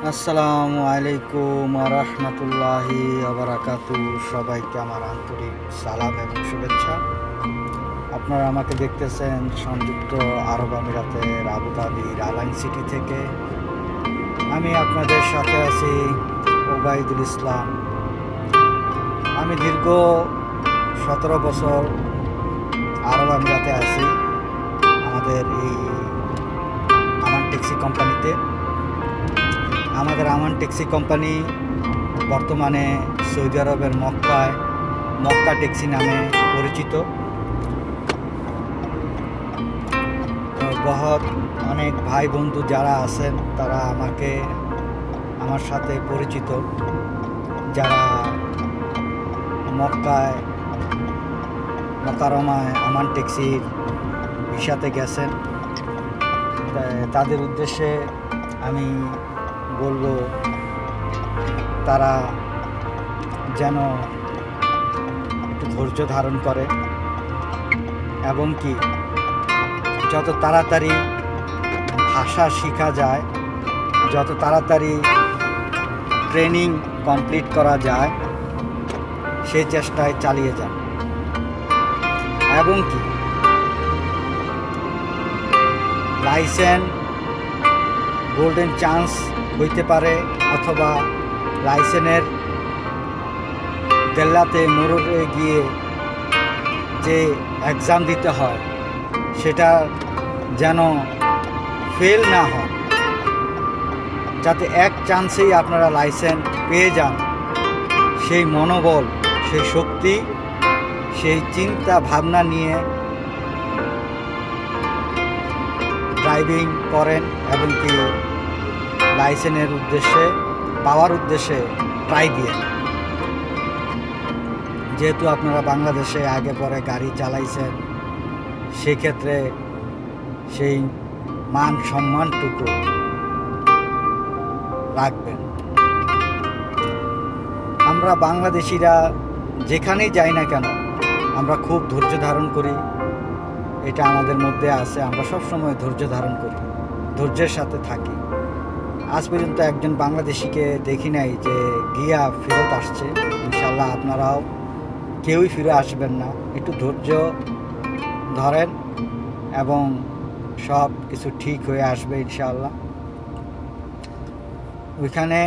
আসসালামু আলাইকুম রাহমাতুল্লাহি ওয়া বারাকাতুহু। সবাইকে আমার আন্তরিক সালাম এবং শুভেচ্ছা। আপনারা আমাকে দেখতেছেন সংযুক্ত আরব আমিরাতের আবুধাবির আলাইন সিটি থেকে। আমি আপনাদের সাথে আছি ওবায়দুল ইসলাম। আমি দীর্ঘ 17 বছর আরব আমিরাতে আছি আমাদের এই আমান ট্যাক্সি কোম্পানিতে। আমাদের আমান ট্যাক্সি কোম্পানি বর্তমানে সৌদি আরবের মক্কা ট্যাক্সি নামে পরিচিত। অনেক ভাই বন্ধু যারা আছেন তারা আমার সাথে পরিচিত, যারা মক্কারমায় আমান ট্যাক্সির ভিসাতে গেছেন। তাদের উদ্দেশ্যে আমি বলবো তারা যেন একটু ধৈর্য ধারণ করে এবং কি যত তাড়াতাড়ি ভাষা শেখা যায়, যত তাড়াতাড়ি ট্রেনিং কমপ্লিট করা যায় সেই চেষ্টায় চালিয়ে যান। এবং কি লাইসেন্স গোল্ডেন চান্স হইতে পারে, অথবা লাইসেন্সের দেল্লাতে মোড়ে গিয়ে যে এক্সাম দিতে হয় সেটা যেন ফেল না হয়, যাতে এক চান্সেই আপনারা লাইসেন্স পেয়ে যান। সেই মনোবল, সেই শক্তি, সেই চিন্তা ভাবনা নিয়ে ড্রাইভিং করেন এবং কি লাইসেন্সের পাওয়ার উদ্দেশ্যে ট্রাই দিয়ে। যেহেতু আপনারা বাংলাদেশে আগে পরে গাড়ি চালাইছেন, সেক্ষেত্রে সেই মান সম্মানটুকু রাখবেন। আমরা বাংলাদেশিরা যেখানেই যাই না কেন আমরা খুব ধৈর্য ধারণ করি, এটা আমাদের মধ্যে আছে। আমরা সবসময় ধৈর্য ধারণ করি, ধৈর্যের সাথে থাকি। আজ পর্যন্ত একজন বাংলাদেশিকে দেখি নাই যে গিয়া ফেরত আসছে। ইনশাল্লাহ আপনারাও কেউই ফিরে আসবেন না। একটু ধৈর্য ধরেন এবং সব কিছু ঠিক হয়ে আসবে ইনশাআল্লাহ। ওইখানে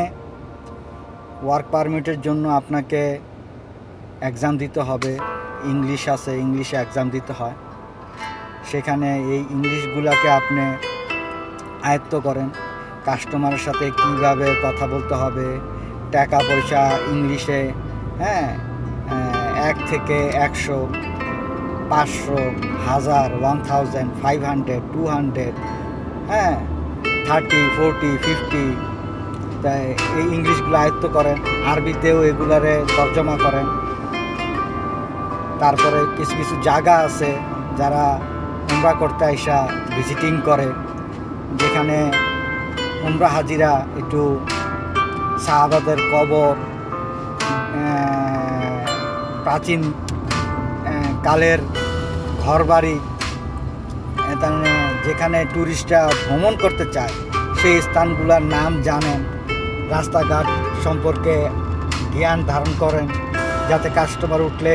ওয়ার্ক পারমিটের জন্য আপনাকে এক্সাম দিতে হবে। ইংলিশ আছে, ইংলিশে এক্সাম দিতে হয়। সেখানে এই ইংলিশগুলোকে আপনি আয়ত্ত করেন। কাস্টমারের সাথে কিভাবে কথা বলতে হবে, টাকা পয়সা ইংলিশে, 1 থেকে 100, 500, 1000, 1000, 500, 200, 30, 40, 50, তাই এই ইংলিশগুলো আয়ত্ত করেন। আরবিতেও এগুলারে তর্জমা করেন। তারপরে কিছু কিছু জায়গা আছে যারা উমরা করতে আইসা ভিজিটিং করে, যেখানে উমরা হাজিরা একটু সাহাবাদের কবর, প্রাচীন কালের ঘরবাড়ি, যেখানে ট্যুরিস্টরা ভ্রমণ করতে চায় সেই স্থানগুলোর নাম জানেন, রাস্তাঘাট সম্পর্কে জ্ঞান ধারণ করেন, যাতে কাস্টমার উঠলে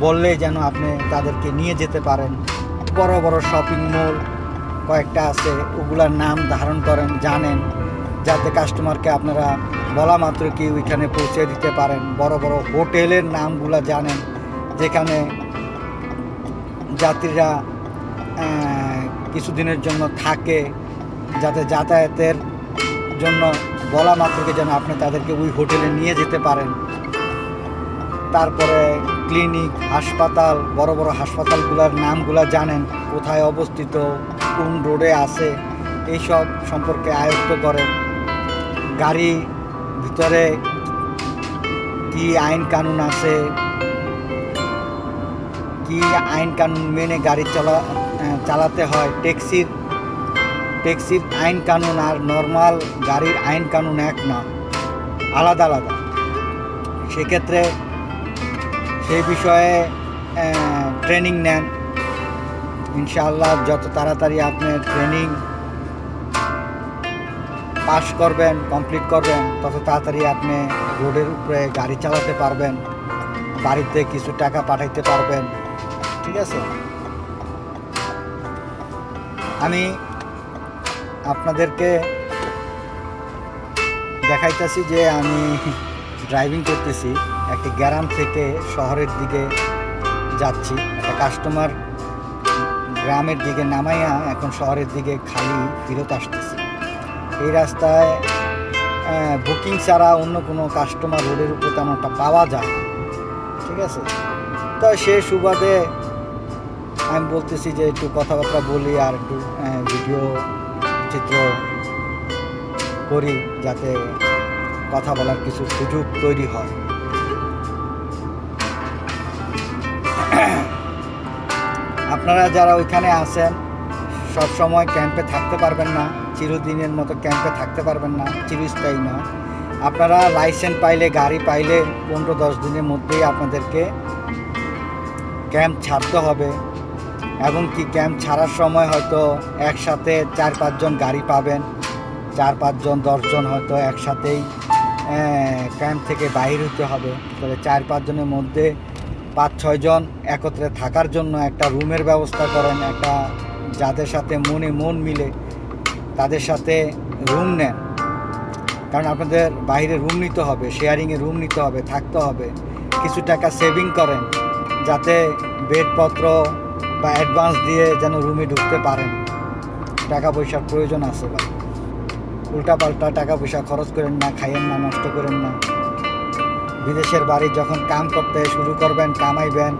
বললেই যেন আপনি তাদেরকে নিয়ে যেতে পারেন। বড় বড় শপিং মল কয়েকটা আছে, ওগুলার নাম ধারণ করেন, জানেন, যাতে কাস্টমারকে আপনারা বলা মাত্র কি ওইখানে পৌঁছে দিতে পারেন। বড় বড় হোটেলের নামগুলো জানেন, যেখানে যাত্রীরা কিছুদিনের জন্য থাকে, যাতে যাতায়াতের জন্য বলা মাত্রকে যেন আপনি তাদেরকে ওই হোটেলে নিয়ে যেতে পারেন। তারপরে ক্লিনিক, হাসপাতাল, বড় বড় হাসপাতালগুলোর নামগুলো জানেন, কোথায় অবস্থিত, কোন রোডে আছে, এইসব সম্পর্কে আয়ত্ত করেন। গাড়ি ভিতরে কি আইন কানুন আছে, কি আইন কানুন মেনে গাড়ি চালাতে হয়। ট্যাক্সির আইন কানুন আর নর্মাল গাড়ির আইন কানুন এক না, আলাদা আলাদা। সেক্ষেত্রে সেই বিষয়ে ট্রেনিং নেন। ইনশাআল্লাহ যত তাড়াতাড়ি আপনি ট্রেনিং পাস করবেন, কমপ্লিট করবেন, তত তাড়াতাড়ি আপনি রোডের উপরে গাড়ি চালাতে পারবেন, বাড়িতে কিছু টাকা পাঠাইতে পারবেন। ঠিক আছে, আমি আপনাদেরকে দেখাইতেছি যে আমি ড্রাইভিং করতেছি, একটি গ্রাম থেকে শহরের দিকে যাচ্ছি। একটা কাস্টমার গ্রামের দিকে নামাইয়া এখন শহরের দিকে খালি ফেরত আসতেছি। এই রাস্তায় বুকিং ছাড়া অন্য কোনো কাস্টমার রোডের উপরে তেমন একটা পাওয়া যায় না। ঠিক আছে, তো সে সুবাদে আমি বলতেছি যে একটু কথাবার্তা বলি আর একটু ভিডিও চিত্র করি, যাতে কথা বলার কিছু সুযোগ তৈরি হয়। আপনারা যারা ওইখানে আছেন সব সময় ক্যাম্পে থাকতে পারবেন না, চিরদিনের মতো ক্যাম্পে থাকতে পারবেন না, চিরস্থায়ী না। আপনারা লাইসেন্স পাইলে, গাড়ি পাইলে 15-10 দিনের মধ্যেই আপনাদেরকে ক্যাম্প ছাড়তে হবে। এবং কি ক্যাম্প ছাড়ার সময় হয়তো একসাথে 4-5 জন গাড়ি পাবেন, 4-5 জন 10 জন হয়তো একসাথেই ক্যাম্প থেকে বাইর হতে হবে। তাহলে 4-5 জনের মধ্যে 5-6 জন একত্রে থাকার জন্য একটা রুমের ব্যবস্থা করেন, একটা যাদের সাথে মনে মন মিলে তাদের সাথে রুম নেন। কারণ আপনাদের বাইরে রুম নিতে হবে, শেয়ারিংয়ে রুম নিতে হবে, থাকতে হবে। কিছু টাকা সেভিং করেন যাতে বেডপত্র বা অ্যাডভান্স দিয়ে যেন রুমে ঢুকতে পারেন। টাকা পয়সার প্রয়োজন আছে ভাই, উল্টাপাল্টা টাকা পয়সা খরচ করেন না, খাইয়েন না, নষ্ট করেন না। বিদেশের বাড়ি যখন কাম করতে শুরু করবেন, কামাইবেন,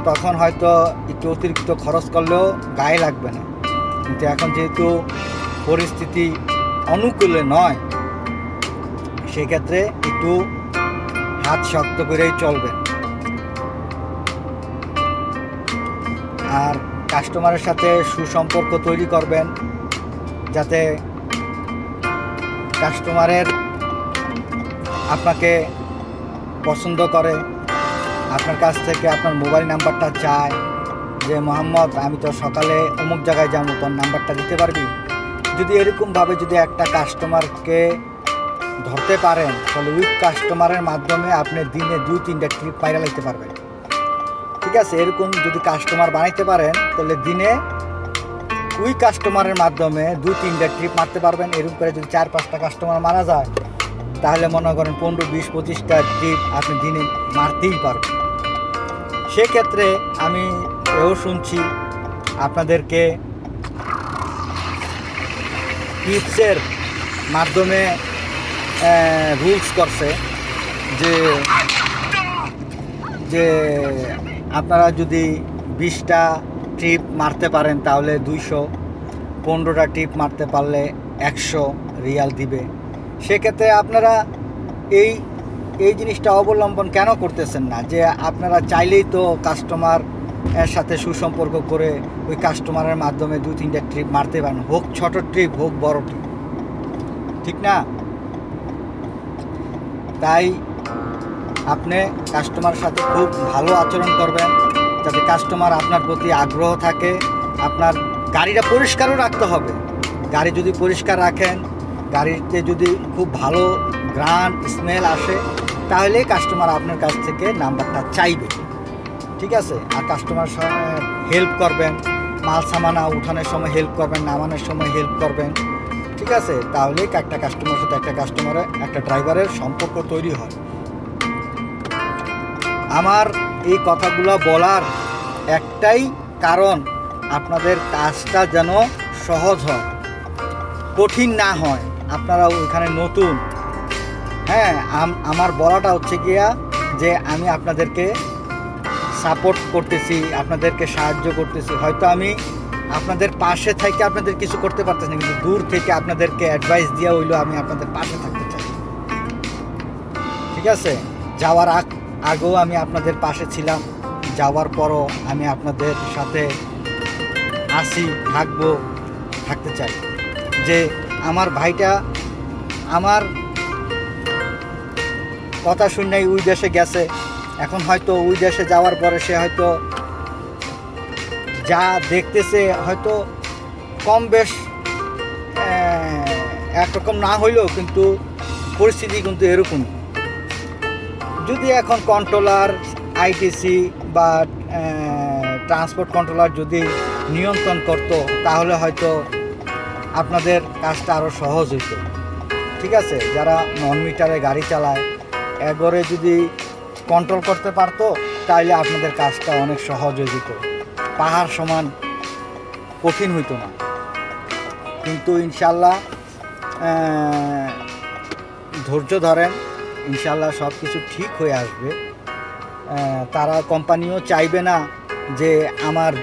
তখন হয়তো একটু অতিরিক্ত খরচ করলেও গায়ে লাগবে না। কিন্তু এখন যেহেতু পরিস্থিতি অনুকূলে নয়, সেক্ষেত্রে একটু হাত শক্ত করেই চলবেন। আর কাস্টমারের সাথে সুসম্পর্ক তৈরি করবেন, যাতে কাস্টমারের আপনাকে পছন্দ করে, আপনার কাছ থেকে আপনার মোবাইল নাম্বারটা চায় যে মোহাম্মদ আমি তো সকালে অমুক জায়গায় যাবো, তোর নাম্বারটা দিতে পারবি। যদি এরকমভাবে যদি একটা কাস্টমারকে ধরতে পারেন, তাহলে ওই কাস্টমারের মাধ্যমে আপনি দিনে 2-3টা ট্রিপ পাইরা লাগতে পারবেন। ঠিক আছে, এরকম যদি কাস্টমার বানাইতে পারেন তাহলে দিনে ওই কাস্টমারের মাধ্যমে 2-3টা ট্রিপ মারতে পারবেন। এরকম করে যদি 4-5টা কাস্টমার মারা যায়, তাহলে মনে করেন 15-20-25টা ট্রিপ আপনি দিনে মারতেই পারবেন। সেক্ষেত্রে আমি এও শুনছি আপনাদেরকে টিপসের মাধ্যমে রুলস করছে যে আপনারা যদি 20টা ট্রিপ মারতে পারেন তাহলে 200, 15টা ট্রিপ মারতে পারলে 100 রিয়াল দিবে। সেক্ষেত্রে আপনারা এই জিনিসটা অবলম্বন কেন করতেছেন না? যে আপনারা চাইলেই তো কাস্টমার এর সাথে সুসম্পর্ক করে ওই কাস্টমারের মাধ্যমে 2-3টা ট্রিপ মারতে পারেন, হোক ছোট ট্রিপ হোক বড় ট্রিপ, ঠিক না? তাই আপনি কাস্টমারের সাথে খুব ভালো আচরণ করবেন, যাতে কাস্টমার আপনার প্রতি আগ্রহ থাকে। আপনার গাড়িটা পরিষ্কারও রাখতে হবে। গাড়ি যদি পরিষ্কার রাখেন, গাড়িতে যদি খুব ভালো গ্রান স্মেল আসে, তাহলে কাস্টমার আপনার কাছ থেকে নাম্বারটা চাইবে। ঠিক আছে, আর কাস্টমার হেল্প করবেন, মাল সামানা উঠানোর সময় হেল্প করবেন, নামানোর সময় হেল্প করবেন। ঠিক আছে, তাহলে একটা কাস্টমারের সাথে একটা ড্রাইভারের সম্পর্ক তৈরি হয়। আমার এই কথাগুলো বলার একটাই কারণ, আপনাদের কাজটা যেন সহজ হয়, কঠিন না হয়। আপনারা ওইখানে নতুন, আমার বলাটা হচ্ছে গিয়া যে আমি আপনাদেরকে সাপোর্ট করতেছি, আপনাদেরকে সাহায্য করতেছি। হয়তো আমি আপনাদের পাশে থেকে আপনাদের কিছু করতে পারতেছি না, কিন্তু দূর থেকে আপনাদেরকে অ্যাডভাইস দিয়ে হইলেও আমি আপনাদের পাশে থাকতে চাই। ঠিক আছে, যাওয়ার আগেও আমি আপনাদের পাশে ছিলাম, যাওয়ার পরও আমি আপনাদের সাথে আসি, থাকতে চাই। যে আমার ভাইটা আমার কথা শুনেই ওই দেশে গেছে, এখন হয়তো ওই দেশে যাওয়ার পরে সে হয়তো যা দেখতেছে হয়তো কম বেশ একরকম না হইলেও কিন্তু পরিস্থিতি কিন্তু এরকমই। যদি এখন কন্ট্রোলার, আইটিসি বা ট্রান্সপোর্ট কন্ট্রোলার যদি নিয়ন্ত্রণ করত, তাহলে হয়তো আপনাদের কাজটা আরও সহজ হইতো। ঠিক আছে, যারা নন মিটারে গাড়ি চালায় একবারে যদি কন্ট্রোল করতে পারতো, তাহলে আপনাদের কাজটা অনেক সহজ হয়ে যেত, পাহাড় সমান কঠিন হইতো না। কিন্তু ইনশাল্লাহ ধৈর্য ধরেন, ইনশাল্লাহ সব কিছু ঠিক হয়ে আসবে। তারা কোম্পানিও চাইবে না যে আমার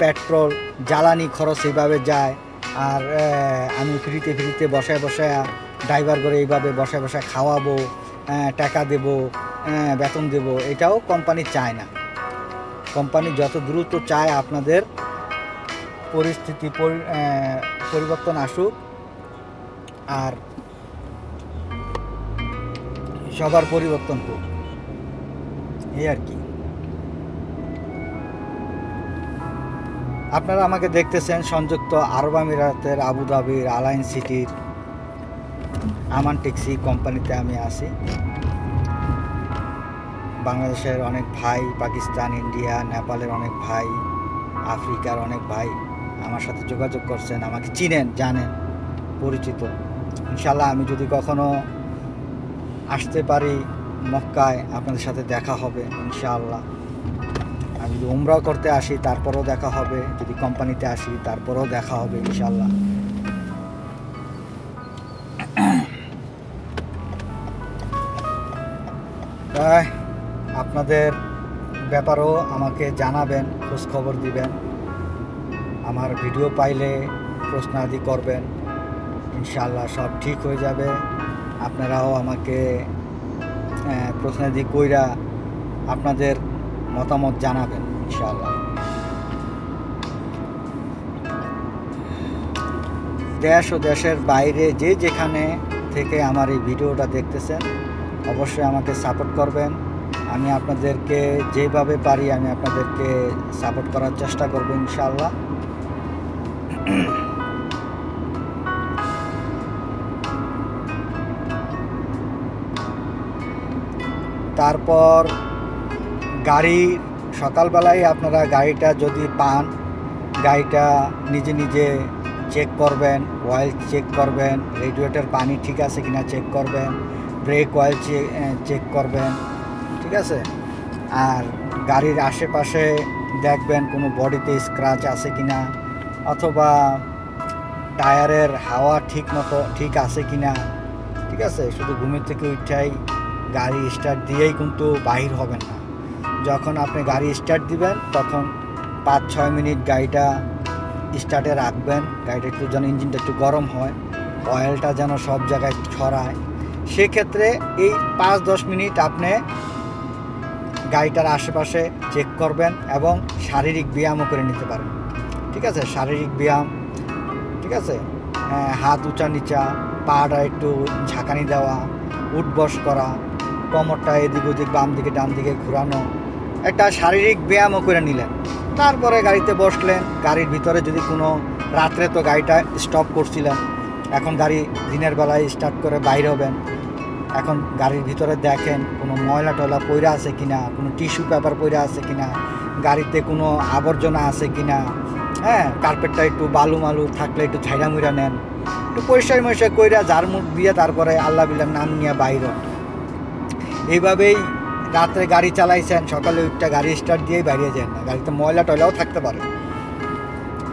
পেট্রোল জ্বালানি খরচ এইভাবে যায়, আর আমি ফ্রিতে বসায় ড্রাইভার করে এইভাবে বসায় খাওয়াবো, টাকা দেব, বেতন দেব, এটাও কোম্পানি চায় না। কোম্পানি যত দ্রুত চায় আপনাদের পরিস্থিতি পরিবর্তন আসুক, আর সবার পরিবর্তন হোক, এই আর কি। আপনারা আমাকে দেখতেছেন সংযুক্ত আরব আমিরাতের আবুধাবির আলাইন সিটির আমান ট্যাক্সি কোম্পানিতে আমি আছি। বাংলাদেশের অনেক ভাই, পাকিস্তান, ইন্ডিয়া, নেপালের অনেক ভাই, আফ্রিকার অনেক ভাই আমার সাথে যোগাযোগ করছেন, আমাকে চিনেন, জানেন, পরিচিত। ইনশাল্লাহ আমি যদি কখনো আসতে পারি মক্কায়, আপনাদের সাথে দেখা হবে ইনশাআল্লাহ। আমি যদি উমরাও করতে আসি তারপরেও দেখা হবে, যদি কোম্পানিতে আসি তারপরেও দেখা হবে ইনশাআল্লাহ। তাই আপনাদের ব্যাপারেও আমাকে জানাবেন, খোঁজ খবর দিবেন, আমার ভিডিও পাইলে প্রশ্নাদি করবেন, ইনশাআল্লাহ সব ঠিক হয়ে যাবে। আপনারাও আমাকে প্রশ্নাদি কইরা আপনাদের মতামত জানাবেন ইনশাআল্লাহ। দেশ ও দেশের বাইরে যে যেখানে থেকে আমার এই ভিডিওটা দেখতেছেন, অবশ্যই আমাকে সাপোর্ট করবেন। আমি আপনাদেরকে যেভাবে পারি আমি আপনাদেরকে সাপোর্ট করার চেষ্টা করব ইনশাআল্লাহ। তারপর গাড়ি সকালবেলায় আপনারা গাড়িটা যদি পান, গাড়িটা নিজে চেক করবেন, অয়েল চেক করবেন, রেডিয়েটর পানি ঠিক আছে কিনা চেক করবেন, ব্রেক অয়েল চেক করবেন, ঠিক আছে। আর গাড়ির আশেপাশে দেখবেন কোনো বডিতে স্ক্র্যাচ আছে কিনা, অথবা টায়ারের হাওয়া ঠিক আছে কিনা, ঠিক আছে। শুধু ঘুমের থেকে উঠাই গাড়ি স্টার্ট দিয়েই কিন্তু বাহির হবেন না। যখন আপনি গাড়ি স্টার্ট দিবেন তখন 5-6 মিনিট গাড়িটা স্টার্টে রাখবেন, গাড়িটা একটু যেন ইঞ্জিনটা একটু গরম হয়, অয়েলটা যেন সব জায়গায় ছড়ায়। সেক্ষেত্রে এই 5-10 মিনিট আপনি গাড়িটার আশেপাশে চেক করবেন এবং শারীরিক ব্যায়ামও করে নিতে পারেন, ঠিক আছে। শারীরিক ব্যায়াম, ঠিক আছে, হাত উঁচা নিচা, পাটা একটু ঝাঁকানি দেওয়া, উঠবস করা, কোমরটা এদিক ওদিক বাম দিকে ডান দিকে ঘোরানো, একটা শারীরিক ব্যায়ামও করে নিলেন। তারপরে গাড়িতে বসলেন। গাড়ির ভিতরে যদি কোনো, রাত্রে তো গাড়িটা স্টপ করছিলেন, এখন গাড়ি দিনের বেলায় স্টার্ট করে বাইরে হবেন, এখন গাড়ির ভিতরে দেখেন কোনো ময়লা টয়লা পইরা আছে কিনা, কোনো টিস্যু পেপার পইরা আছে কিনা, গাড়িতে কোনো আবর্জনা আছে কিনা, হ্যাঁ, কার্পেটটা একটু বালু মালু থাকলে একটু ঝাইরা মুইরা নেন, একটু পরিষ্কার মরিষ্কার কইরা ঝাড় মুখ দিয়ে তারপরে আল্লাহ বিল্লাহ নাম নিয়ে বাইর হন। এইভাবেই রাত্রে গাড়ি চালাইছেন, সকালে একটা গাড়ি স্টার্ট দিয়েই বাইরে যান না, গাড়িতে ময়লা টয়লাও থাকতে পারে,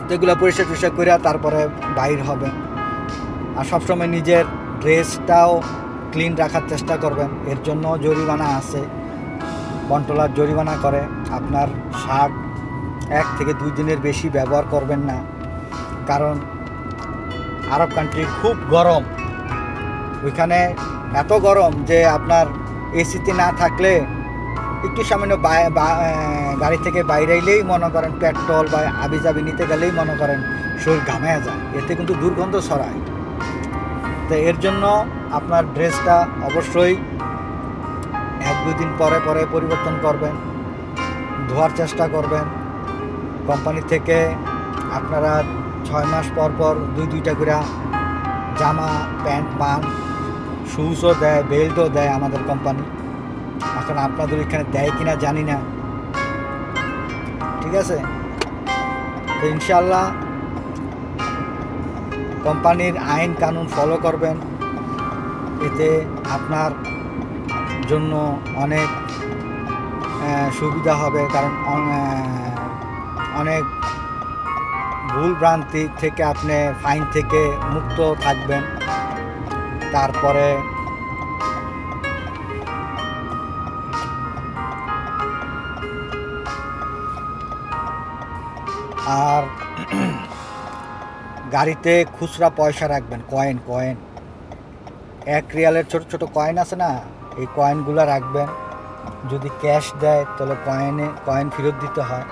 তো এগুলো পরিষ্কার করে তারপরে বাইর হবেন। আর সবসময় নিজের ড্রেসটাও ক্লিন রাখার চেষ্টা করবেন। এর জন্য জরিমানা আছে, কন্ট্রোলার জরিমানা করে। আপনার শার্ট 1 থেকে 2 দিনের বেশি ব্যবহার করবেন না, কারণ আরব কান্ট্রি খুব গরম, ওইখানে এত গরম যে আপনার এসিতে না থাকলে একটু সামান্য গাড়ি থেকে বাইরে এলেই মনে করেন পেট্রোল বা আবিজাবি নিতে গেলেই মনে করেন শরীর ঘামে যায়, এতে কিন্তু দুর্গন্ধ ছড়ায়। তো এর জন্য আপনার ড্রেসটা অবশ্যই 1-2 দিন পরে পরিবর্তন করবেন, ধোয়ার চেষ্টা করবেন। কোম্পানি থেকে আপনারা 6 মাস পর 2-2টা করে জামা প্যান্ট পান, শুজও দেয়, বেল্টও দেয় আমাদের কোম্পানি। এখন আপনাদের এখানে দেয় কিনা জানি না, ঠিক আছে। তো ইনশাল্লাহ কোম্পানির আইন কানুন ফলো করবেন, এতে আপনার জন্য অনেক সুবিধা হবে। কারণ অনেক ভুল ভ্রান্তি থেকে আপনি ফাইন থেকে মুক্ত থাকবেন। তারপরে আর গাড়িতে খুচরা পয়সা রাখবেন, কয়েন 1 রিয়ালের ছোট ছোট কয়েন আছে না, এই কয়েনগুলো রাখবেন। যদি ক্যাশ দেয় তাহলে কয়েন ফেরত দিতে হয়,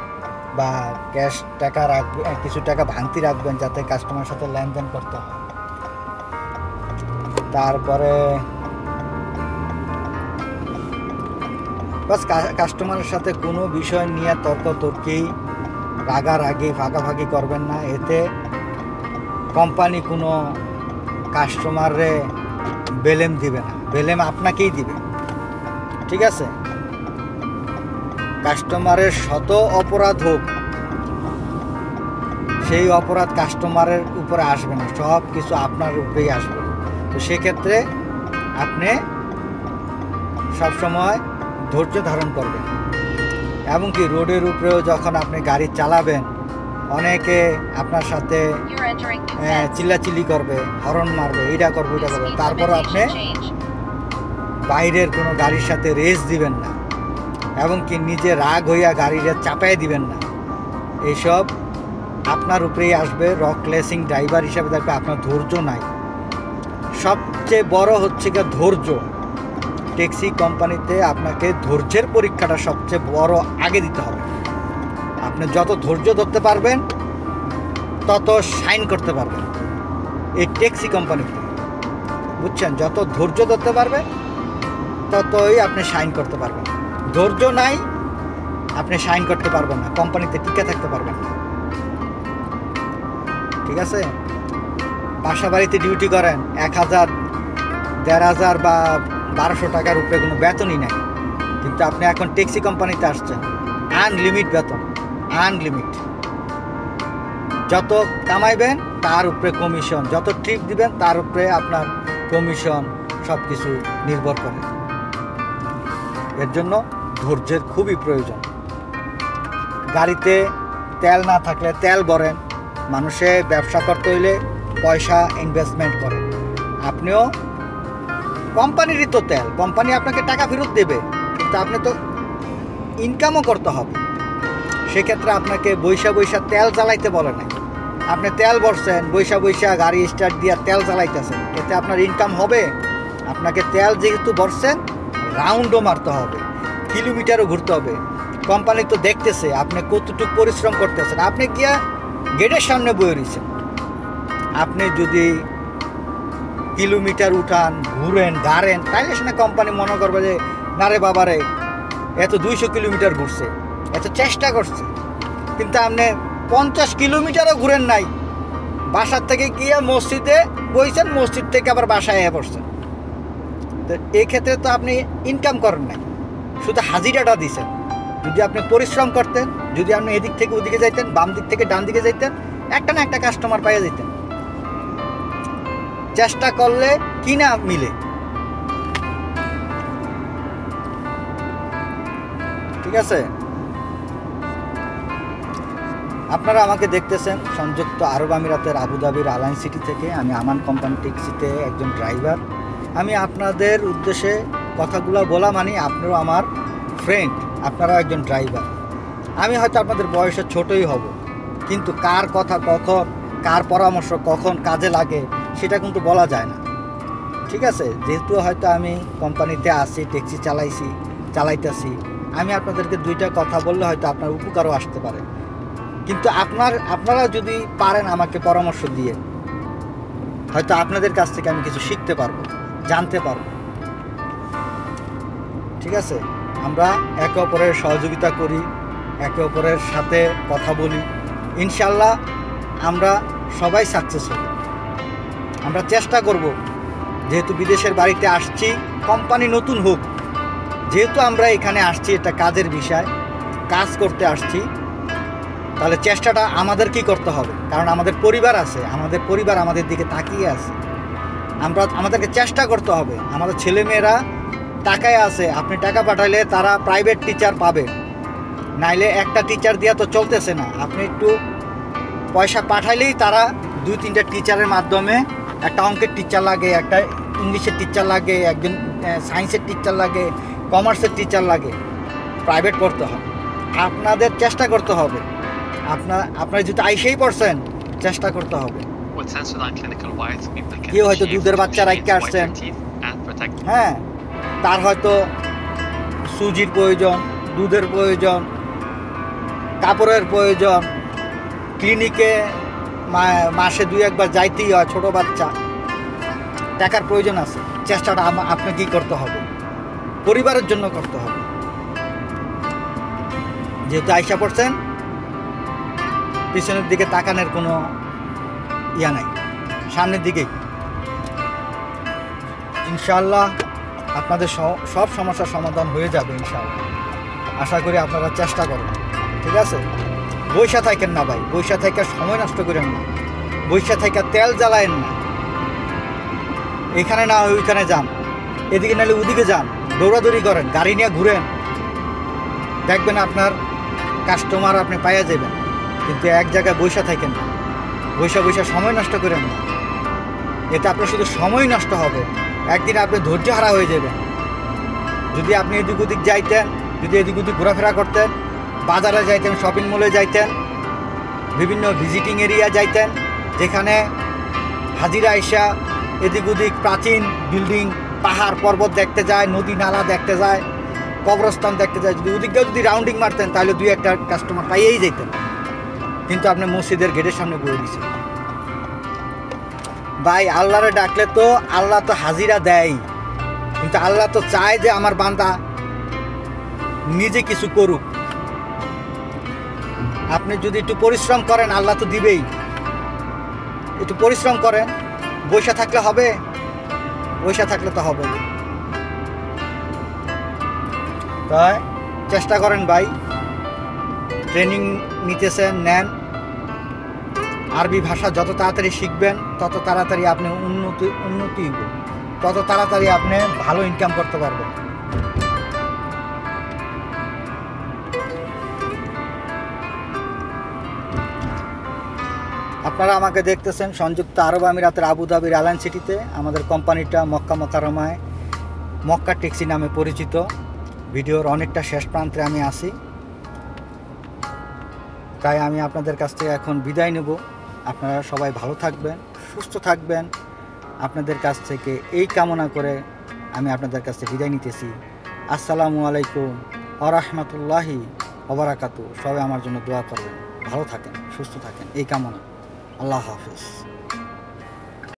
বা ক্যাশ টাকা রাখবেন, কিছু টাকা ভাঙতি রাখবেন যাতে কাস্টমারের সাথে লেনদেন করতে হয়। তারপরে বাস কাস্টমারের সাথে কোনো বিষয় নিয়ে তর্কি রাগারাগি ভাগাভাগি করবেন না, এতে কোম্পানি কোনো কাস্টমারে বেলেম দিবে না, বেলেম আপনাকেই দিবে, ঠিক আছে। কাস্টমারের শত অপরাধ হোক, সেই অপরাধ কাস্টমারের উপরে আসবে না, সব কিছু আপনার উপরেই আসবে। তো সেক্ষেত্রে আপনি সবসময় ধৈর্য ধারণ করবেন। এমনকি রোডের উপরেও যখন আপনি গাড়ি চালাবেন, অনেকে আপনার সাথে চিল্লাচিল্লি করবে, হর্ন মারবে, এটা করবে ওইটা করবে, তারপরও আপনি বাইরের কোনো গাড়ির সাথে রেস দিবেন না, এমনকি নিজে রাগ হইয়া গাড়িটা চাপাই দিবেন না। এইসব আপনার উপরেই আসবে। রকলেসিং ড্রাইভার হিসাবে দেখবে আপনার ধৈর্য নাই। সবচেয়ে বড় হচ্ছে গিয়ে ধৈর্য। ট্যাক্সি কোম্পানিতে আপনাকে ধৈর্যের পরীক্ষাটা সবচেয়ে বড় আগে দিতে হবে। আপনি যত ধৈর্য ধরতে পারবেন তত সাইন করতে পারবেন এই ট্যাক্সি কোম্পানিতে, বুঝছেন। যত ধৈর্য ধরতে পারবেন ততই আপনি সাইন করতে পারবেন। ধৈর্য নাই, আপনি সাইন করতে পারবেন না, কোম্পানিতে টিকে থাকতে পারবেন না, ঠিক আছে। বাসা বাড়িতে ডিউটি করেন, 1000, 1500 বা 1200 টাকার উপরে কোনো বেতনই নাই, কিন্তু আপনি এখন ট্যাক্সি কোম্পানিতে আসছেন, আনলিমিট বেতন, আনলিমিট। যত কামাইবেন তার উপরে কমিশন, যত ট্রিপ দিবেন তার উপরে আপনার কমিশন, সব কিছু নির্ভর করে। এর জন্য ধৈর্যের খুবই প্রয়োজন। গাড়িতে তেল না থাকলে তেল ভরেন। মানুষে ব্যবসা করতে হইলে পয়সা ইনভেস্টমেন্ট করে, আপনিও কোম্পানিরই তো তেল, কোম্পানি আপনাকে টাকা ফেরত দেবে, কিন্তু আপনি তো ইনকামও করতে হবে। সেক্ষেত্রে আপনাকে বৈশা তেল জ্বালাইতে বলে না। আপনি তেল ভরছেন, বৈশা গাড়ি স্টার্ট দিয়ে তেল জ্বালাইতেছেন, এতে আপনার ইনকাম হবে? আপনাকে তেল যেহেতু ভরছেন, রাউন্ডও মারতে হবে, কিলোমিটারও ঘুরতে হবে। কোম্পানি তো দেখতেছে আপনি কতটুকু পরিশ্রম করতেছেন। আপনি গিয়া গেটের সামনে বয়ে রয়েছেন, আপনি যদি কিলোমিটার উঠান, ঘুরেন, গাড়েন, তাইলে সেটা কোম্পানি মনে করবে যে না রে বাবারে, এত 200 কিলোমিটার ঘুরছে, এত চেষ্টা করছে। কিন্তু আপনি 50 কিলোমিটারও ঘুরেন নাই, বাসার থেকে গিয়ে মসজিদে বইছেন, মসজিদ থেকে আবার বাসায় পড়ছেন। তো এই ক্ষেত্রে তো আপনি ইনকাম করেন নাই, শুধু হাজিরাটা দিছেন। যদি আপনি পরিশ্রম করতেন, যদি আপনি এদিক থেকে ওদিকে যাইতেন, বাম দিক থেকে ডান দিকে যাইতেন, একটা না একটা কাস্টমার পাইয়া যেতেন। চেষ্টা করলে কি না মিলে, ঠিক আছে। আপনারা আমাকে দেখতেছেন সংযুক্ত আরব আমিরাতের আবুধাবির আলাইন সিটি থেকে। আমি আমান কোম্পানি ট্যাক্সিতে একজন ড্রাইভার। আমি আপনাদের উদ্দেশ্যে কথাগুলো বলা মানে আপনারাও আমার ফ্রেন্ড, আপনারাও একজন ড্রাইভার। আমি হয়তো আপনাদের বয়সে ছোটই হব, কিন্তু কার কথা কখন, কার পরামর্শ কখন কাজে লাগে সেটা কিন্তু বলা যায় না, ঠিক আছে। যেহেতু হয়তো আমি কোম্পানিতে আসি, ট্যাক্সি চালাইতেছি, আমি আপনাদেরকে 2টা কথা বললে হয়তো আপনার উপকারও আসতে পারে। কিন্তু আপনারা যদি পারেন আমাকে পরামর্শ দিয়ে, হয়তো আপনাদের কাছ থেকে আমি কিছু শিখতে পারবো, জানতে পারবো, ঠিক আছে। আমরা একে অপরের সহযোগিতা করি, একে অপরের সাথে কথা বলি, ইনশাল্লাহ আমরা সবাই সাকসেস হব। আমরা চেষ্টা করব, যেহেতু বিদেশের বাড়িতে আসছি, কোম্পানি নতুন হোক, যেহেতু আমরা এখানে আসছি, এটা কাজের বিষয়, কাজ করতে আসছি, তাহলে চেষ্টাটা আমাদেরকেই করতে হবে। কারণ আমাদের পরিবার আছে, আমাদের পরিবার আমাদের দিকে তাকিয়ে আছে। আমাদেরকে চেষ্টা করতে হবে। আমাদের ছেলেমেয়েরা টাকায় আছে, আপনি টাকা পাঠাইলে তারা প্রাইভেট টিচার পাবে, নাইলে একটা টিচার দিয়া তো চলতেছে না। আপনি একটু পয়সা পাঠাইলেই তারা 2-3টা টিচারের মাধ্যমে, একটা অঙ্কের টিচার লাগে, একটা ইংলিশের টিচার লাগে, একজন সায়েন্সের টিচার লাগে, কমার্সের টিচার লাগে, প্রাইভেট পড়তে হয়। আপনাদের চেষ্টা করতে হবে। আপনারা যদি আইসেই পড়ছেন, চেষ্টা করতে হবে। কেউ হয়তো দুধের বাচ্চা রাখতে আসছেন, হ্যাঁ, তার হয়তো সুজির প্রয়োজন, দুধের প্রয়োজন, কাপড়ের প্রয়োজন, ক্লিনিকে মাসে 2-1 বার যাইতেই হয়, ছোটো বাচ্চা, টাকার প্রয়োজন আছে। চেষ্টাটা আপনাকেই করতে হবে, পরিবারের জন্য করতে হবে। যেহেতু আইসা পড়ছেন, পিছনের দিকে তাকানোর কোনো ইয়া নাই, সামনের দিকেই। ইনশাআল্লাহ আপনাদের সব সমস্যার সমাধান হয়ে যাবে ইনশাআল্লাহ। আশা করি আপনারা চেষ্টা করুন, ঠিক আছে? বৈশা থাকেন না ভাই, বৈশা থেকে সময় নষ্ট করেন না, বৈশা থেকে তেল জ্বালায়েন না। এখানে না ওইখানে যান, এদিকে নাহলে ওদিকে যান, দৌড়াদৌড়ি করেন, গাড়ি নিয়ে ঘুরেন, দেখবেন আপনার কাস্টমার আপনি পাইয়া যাবেন। কিন্তু এক জায়গায় বৈশা থাকেন না, বৈশা সময় নষ্ট করেন না। এতে আপনার শুধু সময় নষ্ট হবে, একদিন আপনি ধৈর্য হারা হয়ে যাবেন। যদি আপনি এদিক ওদিক যাইতেন, যদি এদিক ওদিক ঘোরাফেরা করতেন, বাজারে যাইতেন, শপিং মলে যাইতেন, বিভিন্ন ভিজিটিং এরিয়া যাইতেন, যেখানে হাজিরা আইসা এদিক ওদিক প্রাচীন বিল্ডিং, পাহাড় পর্বত দেখতে যায়, নদী নালা দেখতে যায়, কবরস্থান দেখতে যায়, যদি ওদিকটাও যদি রাউন্ডিং মারতেন, তাহলে 2-1টা কাস্টমার পাইয়েই যেতেন। কিন্তু আপনি মসজিদের গেটের সামনে বয়ে দিয়েছেন। ভাই, আল্লাহরে ডাকলে তো আল্লাহ তো হাজিরা দেয়, কিন্তু আল্লাহ তো চায় যে আমার বান্দা নিজে কিছু করুক। আপনি যদি একটু পরিশ্রম করেন, আল্লাহ তো দিবেই। একটু পরিশ্রম করেন, বৈশা থাকলে হবে? বৈশা থাকলে তো হবে না। তাই চেষ্টা করেন ভাই, ট্রেনিং নিতেছেন, নেন। আরবি ভাষা যত তাড়াতাড়ি শিখবেন, তত তাড়াতাড়ি আপনি উন্নতি তত তাড়াতাড়ি আপনি ভালো ইনকাম করতে পারবেন। আপনারা আমাকে দেখতেছেন সংযুক্ত আরব আমিরাতের আবুধাবির আলান সিটিতে। আমাদের কোম্পানিটা মক্কা মোকাররমায় মক্কা ট্যাক্সি নামে পরিচিত। ভিডিওর অনেকটা শেষ প্রান্তে আমি আছি, তাই আমি আপনাদের কাছ থেকে এখন বিদায় নেব। আপনারা সবাই ভালো থাকবেন, সুস্থ থাকবেন। আপনাদের কাছ থেকে এই কামনা করে আমি আপনাদের কাছ থেকে বিদায় নিতেছি। আসসালামু আলাইকুম ওয়া রাহমাতুল্লাহি ওয়া বারাকাতুহু। সবাই আমার জন্য দোয়া করবেন, ভালো থাকেন, সুস্থ থাকেন, এই কামনা। আল্লাহ হাফেজ।